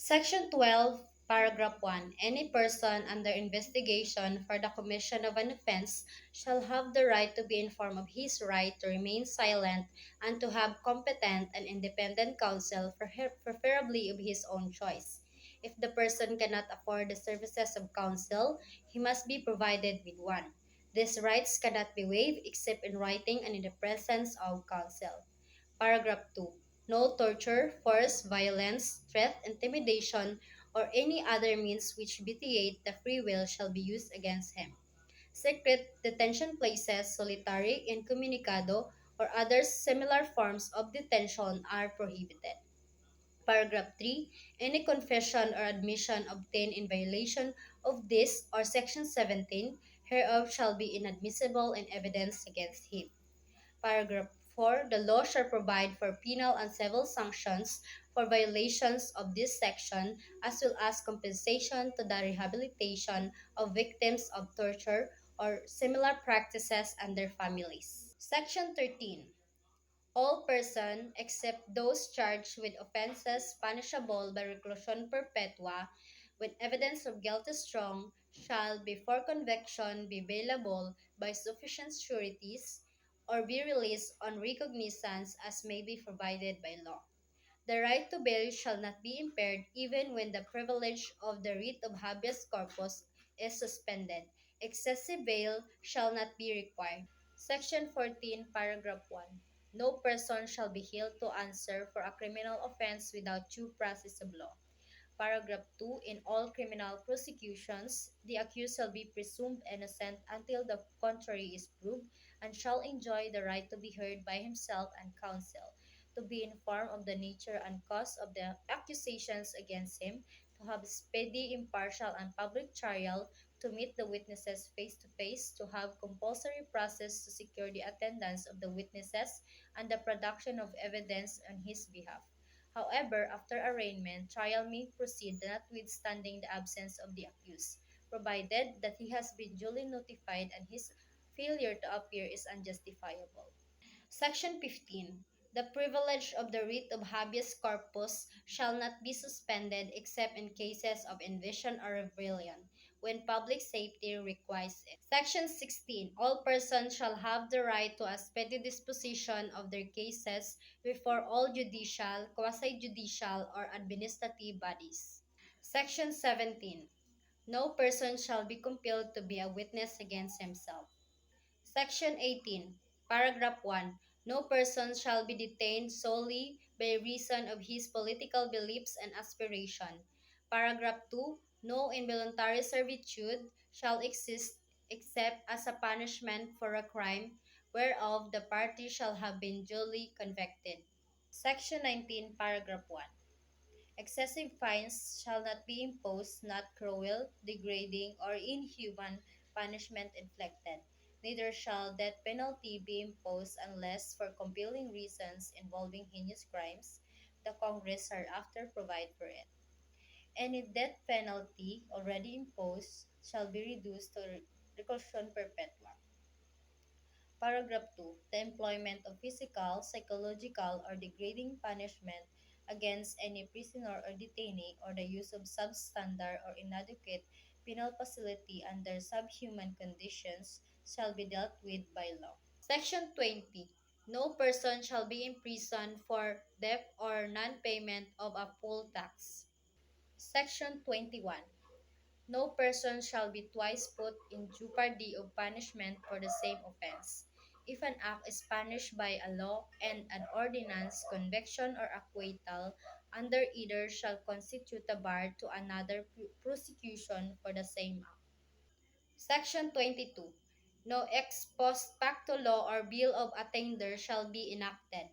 Section 12, Paragraph 1. Any person under investigation for the commission of an offense shall have the right to be informed of his right to remain silent and to have competent and independent counsel, preferably of his own choice. If the person cannot afford the services of counsel, he must be provided with one. These rights cannot be waived except in writing and in the presence of counsel. Paragraph 2. No torture, force, violence, threat, intimidation, or any other means which vitiate the free will shall be used against him. Secret detention places, solitary, incommunicado, or other similar forms of detention are prohibited. Paragraph 3. Any confession or admission obtained in violation of this or Section 17 hereof shall be inadmissible in evidence against him. Paragraph 4. The law shall provide for penal and civil sanctions for violations of this section, as well as compensation to the rehabilitation of victims of torture or similar practices and their families. Section 13. All persons, except those charged with offenses punishable by reclusion perpetua, when evidence of guilt is strong, shall, before conviction, be bailable by sufficient sureties, or be released on recognizance as may be provided by law. The right to bail shall not be impaired even when the privilege of the writ of habeas corpus is suspended. Excessive bail shall not be required. Section 14, Paragraph 1. No person shall be held to answer for a criminal offense without due process of law. Paragraph 2. In all criminal prosecutions, the accused shall be presumed innocent until the contrary is proved, and shall enjoy the right to be heard by himself and counsel, to be informed of the nature and cause of the accusations against him, to have speedy, impartial, and public trial, to meet the witnesses face to face, to have compulsory process to secure the attendance of the witnesses and the production of evidence on his behalf. However, after arraignment, trial may proceed notwithstanding the absence of the accused, provided that he has been duly notified and his failure to appear is unjustifiable. Section 15. The privilege of the writ of habeas corpus shall not be suspended except in cases of invasion or rebellion, when public safety requires it. Section 16. All persons shall have the right to a speedy disposition of their cases before all judicial, quasi-judicial, or administrative bodies. Section 17. No person shall be compelled to be a witness against himself. Section 18, Paragraph 1. No person shall be detained solely by reason of his political beliefs and aspiration. Paragraph 2. No involuntary servitude shall exist except as a punishment for a crime whereof the party shall have been duly convicted. Section 19, Paragraph 1. Excessive fines shall not be imposed, not cruel, degrading, or inhuman punishment inflicted. Neither shall death penalty be imposed unless for compelling reasons involving heinous crimes, the Congress hereafter provide for it. Any death penalty already imposed shall be reduced to reclusion perpetua. Paragraph 2. The employment of physical, psychological, or degrading punishment against any prisoner or detainee, or the use of substandard or inadequate penal facility under subhuman conditions shall be dealt with by law. Section 20. No person shall be imprisoned for debt or non-payment of a poll tax. Section 21. No person shall be twice put in jeopardy of punishment for the same offense. If an act is punished by a law and an ordinance, conviction or acquittal under either shall constitute a bar to another prosecution for the same act. Section 22. No ex post facto law or bill of attainder shall be enacted.